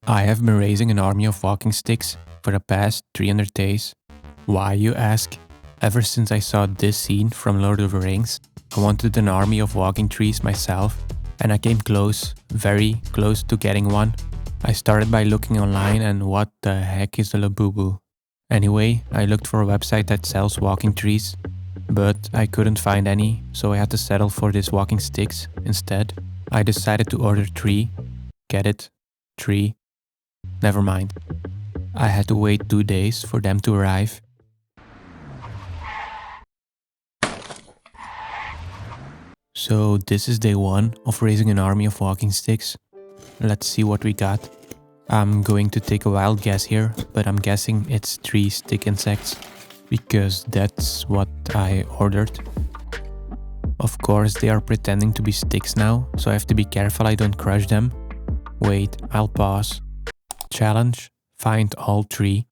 I have been raising an army of walking sticks for the past 300 days. Why, you ask? Ever since I saw this scene from Lord of the Rings, I wanted an army of walking trees myself, and I came close, very close to getting one. I started by looking online, and what the heck is a labubu? Anyway, I looked for a website that sells walking trees, but I couldn't find any, so I had to settle for these walking sticks instead. I decided to order 3. Get it? 3. Never mind. I had to wait 2 days for them to arrive. So this is day 1 of raising an army of walking sticks. Let's see what we got. I'm going to take a wild guess here, but I'm guessing it's 3 stick insects, because that's what I ordered. Of course, they are pretending to be sticks now, so I have to be careful I don't crush them. Wait, I'll pause. Challenge: find all 3.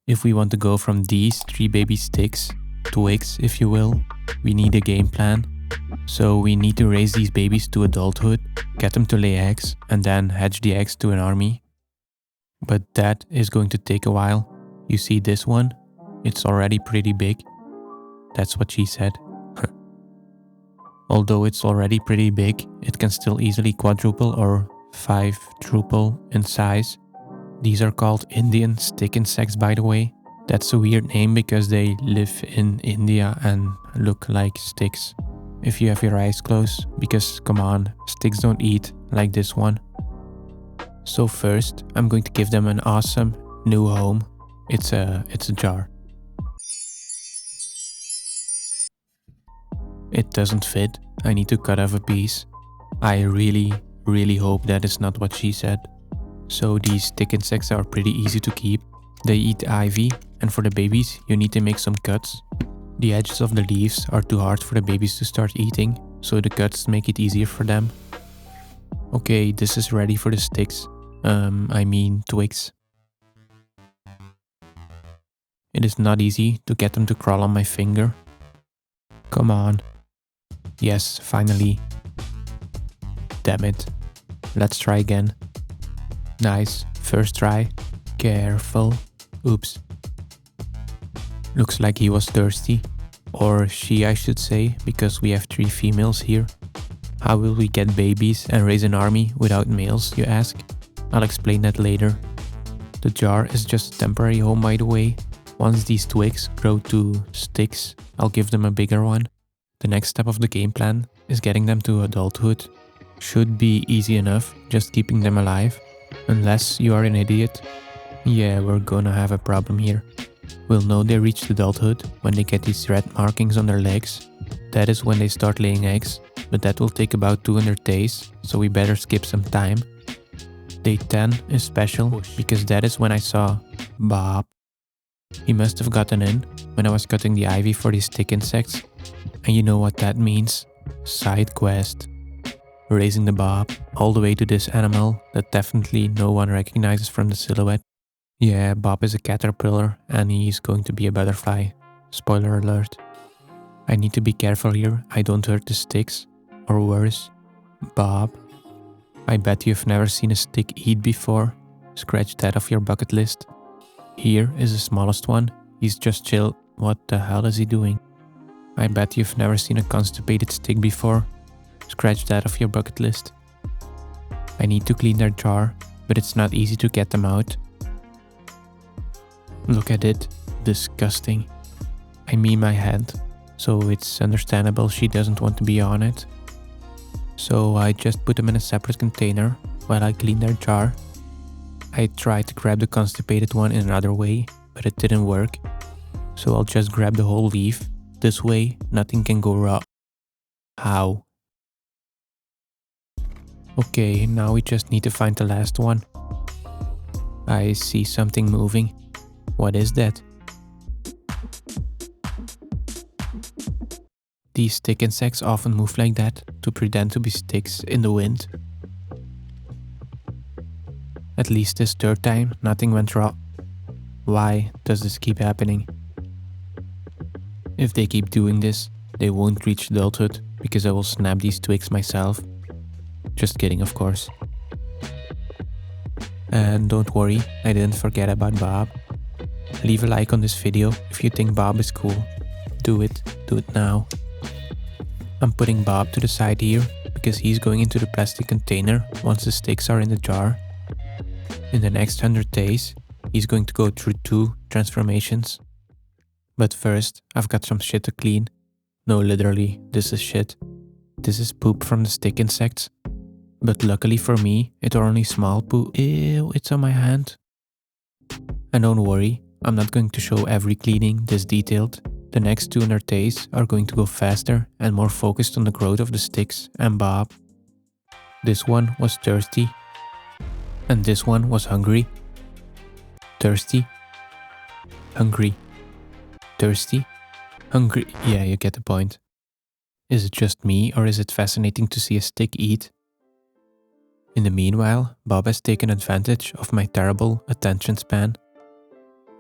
If we want to go from these 3 baby sticks, twigs if you will, we need a game plan. So we need to raise these babies to adulthood, get them to lay eggs, and then hatch the eggs to an army. But that is going to take a while. You see this one? It's already pretty big. That's what she said. Although it's already pretty big, it can still easily quadruple or 5-truple in size. These are called Indian stick insects, by the way. That's a weird name because they live in India and look like sticks. If you have your eyes closed, because come on, sticks don't eat like this one. So first, I'm going to give them an awesome new home. It's a jar. It doesn't fit. I need to cut off a piece. I really hope that is not what she said. So these stick insects are pretty easy to keep. They eat ivy, and for the babies you need to make some cuts. The edges of the leaves are too hard for the babies to start eating, so the cuts make it easier for them. Okay, this is ready for the sticks. Twigs. It is not easy to get them to crawl on my finger. Come on. Yes, finally. Damn it. Let's try again. Nice, first try. Careful. Oops. Looks like he was thirsty. Or she, I should say, because we have 3 females here. How will we get babies and raise an army without males, you ask? I'll explain that later. The jar is just a temporary home, by the way. Once these twigs grow to sticks, I'll give them a bigger one. The next step of the game plan is getting them to adulthood. Should be easy enough, just keeping them alive. Unless you are an idiot. Yeah, we're gonna have a problem here. We'll know they reached adulthood when they get these red markings on their legs. That is when they start laying eggs, but that will take about 200 days, so we better skip some time. Day 10 is special because that is when I saw Bob. He must have gotten in when I was cutting the ivy for these stick insects. And you know what that means? Side quest. Raising the Bob all the way to this animal that definitely no one recognizes from the silhouette. Yeah, Bob is a caterpillar and he's going to be a butterfly. Spoiler alert. I need to be careful here, I don't hurt the sticks. Or worse, Bob. I bet you've never seen a stick eat before. Scratch that off your bucket list. Here is the smallest one. He's just chill. What the hell is he doing? I bet you've never seen a constipated stick before. Scratch that off your bucket list. I need to clean their jar, but it's not easy to get them out. Look at it. Disgusting. I mean my hand, so it's understandable she doesn't want to be on it. So I just put them in a separate container while I clean their jar. I tried to grab the constipated one in another way, but it didn't work. So I'll just grab the whole leaf. This way, nothing can go wrong. How? Okay, now we just need to find the last one. I see something moving. What is that? These stick insects often move like that to pretend to be sticks in the wind. At least this third time, nothing went wrong. Why does this keep happening? If they keep doing this, they won't reach adulthood because I will snap these twigs myself. Just kidding, of course. And don't worry, I didn't forget about Bob. Leave a like on this video if you think Bob is cool. Do it now. I'm putting Bob to the side here because he's going into the plastic container once the sticks are in the jar. In the next 100 days, he's going to go through 2 transformations. But first, I've got some shit to clean. No, literally, this is shit. This is poop from the stick insects. But luckily for me, it's only small poop. Ew, it's on my hand. And don't worry, I'm not going to show every cleaning this detailed. The next 200 days are going to go faster and more focused on the growth of the sticks and Bob. This one was thirsty. And this one was hungry. Thirsty. Hungry. Thirsty. Hungry. Yeah, you get the point. Is it just me or is it fascinating to see a stick eat? In the meanwhile, Bob has taken advantage of my terrible attention span.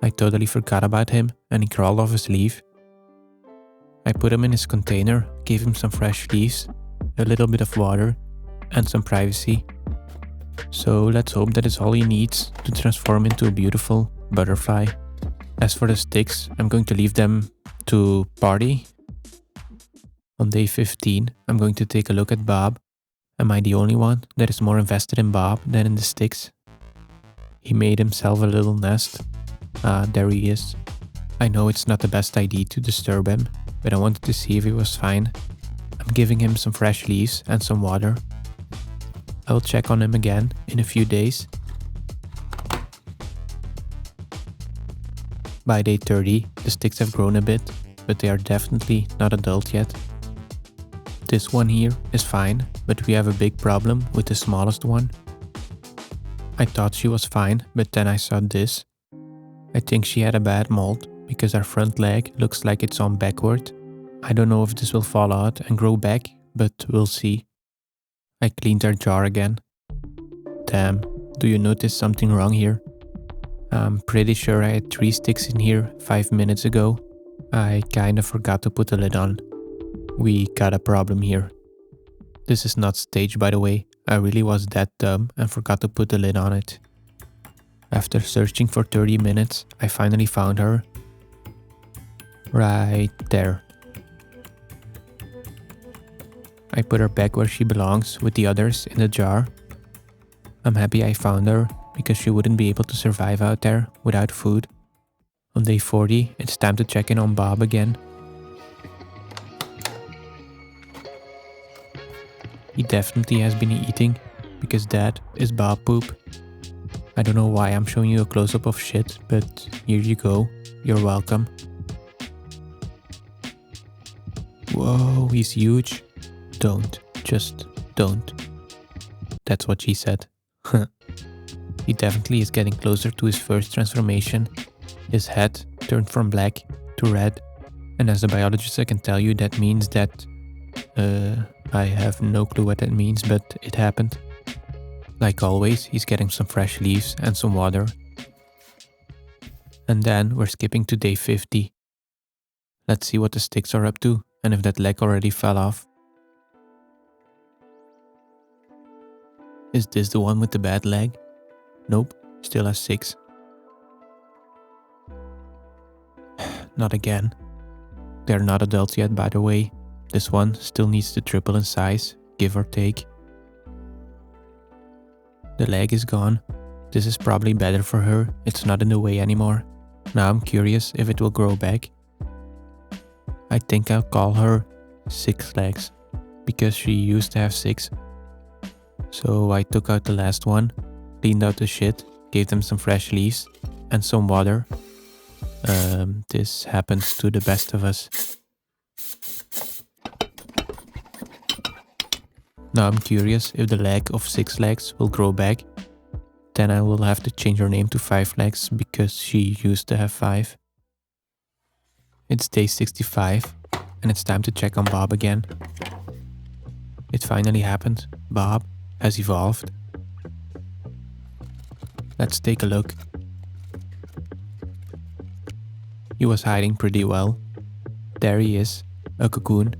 I totally forgot about him and he crawled off his leaf. I put him in his container, gave him some fresh leaves, a little bit of water, and some privacy. So let's hope that is all he needs to transform into a beautiful butterfly. As for the sticks, I'm going to leave them to party. On day 15, I'm going to take a look at Bob. Am I the only one that is more invested in Bob than in the sticks? He made himself a little nest. Ah, there he is. I know it's not the best idea to disturb him, but I wanted to see if he was fine. I'm giving him some fresh leaves and some water. I'll check on him again in a few days. By day 30, the sticks have grown a bit, but they are definitely not adult yet. This one here is fine, but we have a big problem with the smallest one. I thought she was fine, but then I saw this. I think she had a bad mold because her front leg looks like it's on backward. I don't know if this will fall out and grow back, but we'll see. I cleaned her jar again. Damn, do you notice something wrong here? I'm pretty sure I had 3 sticks in here 5 minutes ago. I kinda forgot to put the lid on. We got a problem here. This is not staged, by the way. I really was that dumb and forgot to put the lid on it. After searching for 30 minutes, I finally found her. Right there. I put her back where she belongs with the others in the jar. I'm happy I found her because she wouldn't be able to survive out there without food. On day 40, it's time to check in on Bob again. He definitely has been eating because that is Bob poop. I don't know why I'm showing you a close-up of shit, but here you go. You're welcome. Whoa, he's huge. Don't. Just don't. That's what she said. He definitely is getting closer to his first transformation. His head turned from black to red. And as a biologist I can tell you that means that... I have no clue what that means, but it happened. Like always, he's getting some fresh leaves and some water. And then we're skipping to day 50. Let's see what the sticks are up to and if that leg already fell off. Is this the one with the bad leg? Nope, still has 6. Not again. They're not adults yet, by the way. This one still needs to triple in size, give or take. The leg is gone. This is probably better for her, it's not in the way anymore. Now I'm curious if it will grow back. I think I'll call her 6 legs, because she used to have 6. So I took out the last one, cleaned out the shit, gave them some fresh leaves and some water. This happens to the best of us. Now I'm curious if the leg of 6 legs will grow back. Then I will have to change her name to 5 legs because she used to have 5. It's day 65 and it's time to check on Bob again. It finally happened. Bob has evolved. Let's take a look. He was hiding pretty well. There he is, a cocoon.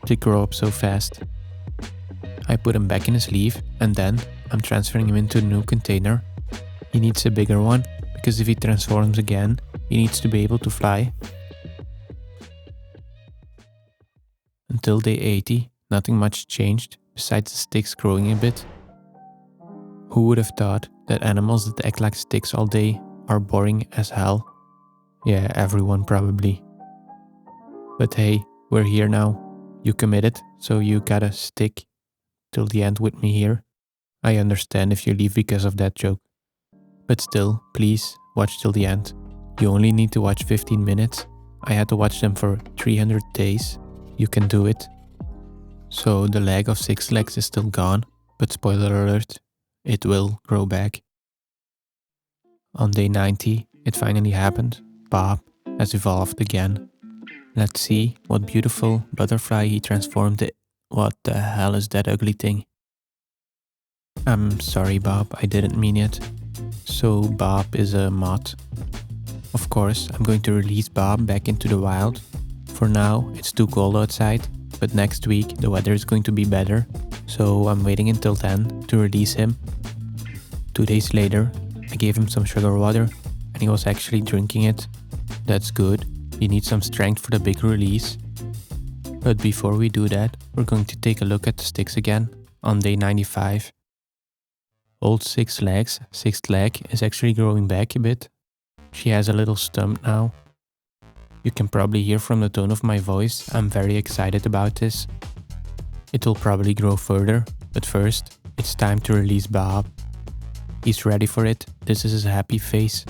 They grow up so fast. I put him back in his leaf and then, I'm transferring him into the new container. He needs a bigger one, because if he transforms again, he needs to be able to fly. Until day 80, nothing much changed, besides the sticks growing a bit. Who would have thought that animals that act like sticks all day are boring as hell? Yeah, everyone probably. But hey, we're here now. You committed, so you gotta stick till the end with me here. I understand if you leave because of that joke. But still, please, watch till the end. You only need to watch 15 minutes. I had to watch them for 300 days. You can do it. So the leg of 6 legs is still gone, but spoiler alert, it will grow back. On day 90, it finally happened. Bob has evolved again. Let's see what beautiful butterfly he transformed it. What the hell is that ugly thing? I'm sorry, Bob, I didn't mean it. So Bob is a moth. Of course, I'm going to release Bob back into the wild. For now, it's too cold outside, but next week the weather is going to be better, so I'm waiting until then to release him. 2 days later, I gave him some sugar water, and he was actually drinking it. That's good, he needs some strength for the big release. But before we do that, we're going to take a look at the sticks again, on day 95. Old 6 legs, 6th leg, is actually growing back a bit. She has a little stump now. You can probably hear from the tone of my voice, I'm very excited about this. It will probably grow further, but first, it's time to release Bob. He's ready for it, this is his happy face.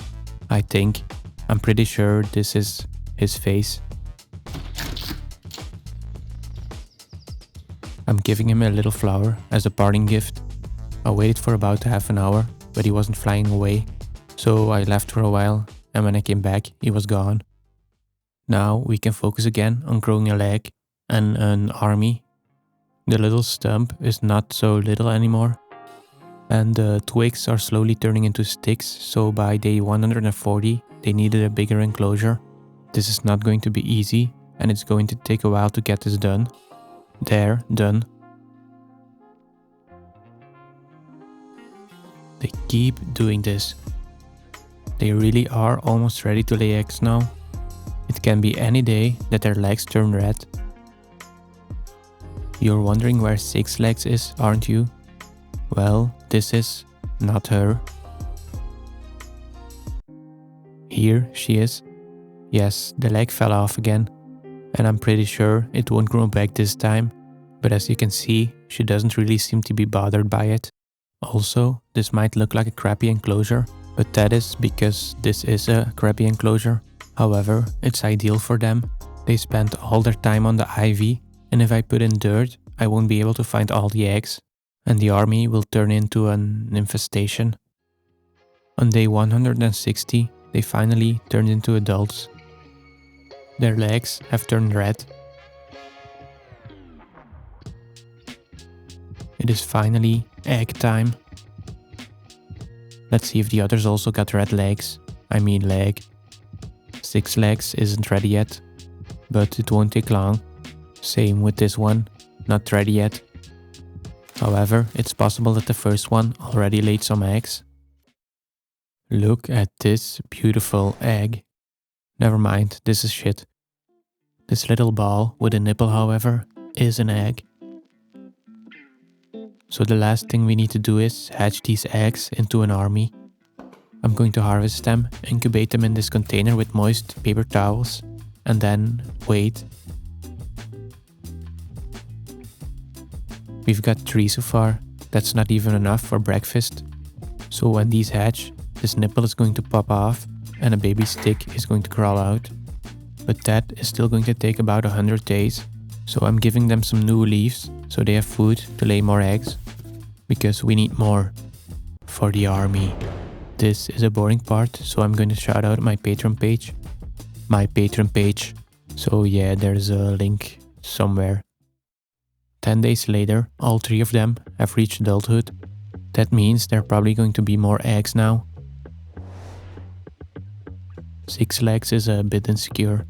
I think, I'm pretty sure this is his face. I'm giving him a little flower as a parting gift. I waited for about half an hour, but he wasn't flying away. So I left for a while, and when I came back, he was gone. Now we can focus again on growing a leg and an army. The little stump is not so little anymore. And the twigs are slowly turning into sticks, so by day 140, they needed a bigger enclosure. This is not going to be easy, and it's going to take a while to get this done. There, done. They keep doing this. They really are almost ready to lay eggs now. It can be any day that their legs turn red. You're wondering where 6 legs is, aren't you? Well, this is not her. Here she is. Yes, the leg fell off again. And I'm pretty sure it won't grow back this time. But as you can see, she doesn't really seem to be bothered by it. Also, this might look like a crappy enclosure, but that is because this is a crappy enclosure. However, it's ideal for them. They spend all their time on the ivy, and if I put in dirt, I won't be able to find all the eggs, and the army will turn into an infestation. On day 160, they finally turned into adults. Their legs have turned red. It is finally egg time. Let's see if the others also got red legs. I mean leg. 6 legs isn't ready yet, but it won't take long. Same with this one, not ready yet. However, it's possible that the first one already laid some eggs. Look at this beautiful egg. Never mind, this is shit. This little ball with a nipple, however, is an egg. So the last thing we need to do is hatch these eggs into an army. I'm going to harvest them, incubate them in this container with moist paper towels, and then wait. We've got 3 so far. That's not even enough for breakfast. So when these hatch, this nipple is going to pop off and a baby stick is going to crawl out. But that is still going to take about 100 days. So I'm giving them some new leaves so they have food to lay more eggs. Because we need more for the army. This is a boring part, so I'm going to shout out my Patreon page. My Patreon page. So yeah, there's a link somewhere. 10 days later, all 3 of them have reached adulthood. That means there are probably going to be more eggs now. 6 legs is a bit insecure.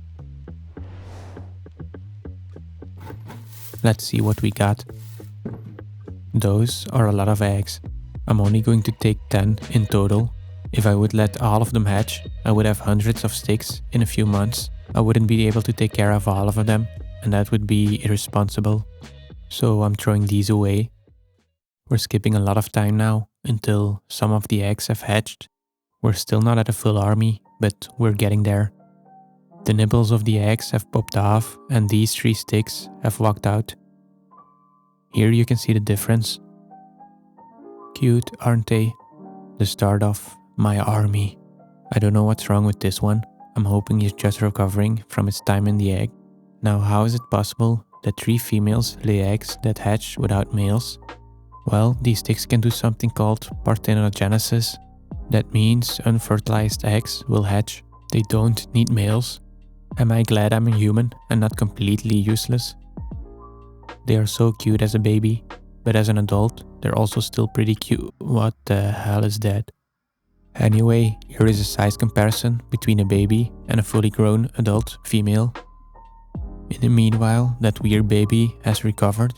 Let's see what we got. Those are a lot of eggs. I'm only going to take 10 in total. If I would let all of them hatch, I would have hundreds of sticks in a few months. I wouldn't be able to take care of all of them, and that would be irresponsible. So I'm throwing these away. We're skipping a lot of time now until some of the eggs have hatched. We're still not at a full army, but we're getting there. The nibbles of the eggs have popped off and these 3 sticks have walked out. Here you can see the difference. Cute, aren't they? The start of my army. I don't know what's wrong with this one. I'm hoping he's just recovering from his time in the egg. Now, how is it possible that 3 females lay eggs that hatch without males? Well, these sticks can do something called parthenogenesis. That means unfertilized eggs will hatch. They don't need males. Am I glad I'm a human and not completely useless? They are so cute as a baby, but as an adult, they're also still pretty cute. What the hell is that? Anyway, here is a size comparison between a baby and a fully grown adult female. In the meanwhile, that weird baby has recovered.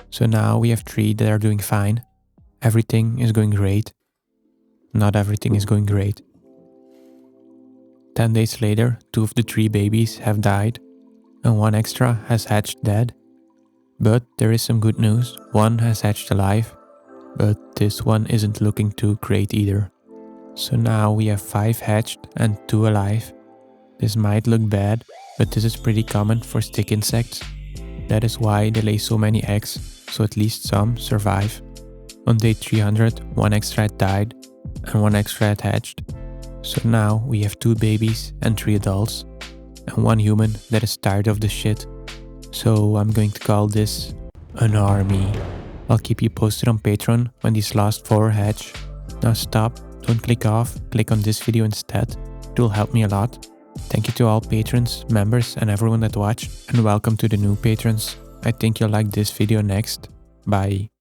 So now we have 3 that are doing fine. Everything is going great. Not everything is going great. 10 days later, 2 of the 3 babies have died, and 1 extra has hatched dead. But there is some good news. 1 has hatched alive, but this one isn't looking too great either. So now we have 5 hatched and 2 alive. This might look bad, but this is pretty common for stick insects. That is why they lay so many eggs, so at least some survive. On day 300, 1 extra had died and 1 extra had hatched. So now we have 2 babies and 3 adults, and 1 human that is tired of this shit. So I'm going to call this an army. I'll keep you posted on Patreon when these last 4 hatch. Now stop, don't click off, click on this video instead. It will help me a lot. Thank you to all patrons, members and everyone that watched, and welcome to the new patrons. I think you'll like this video next. Bye.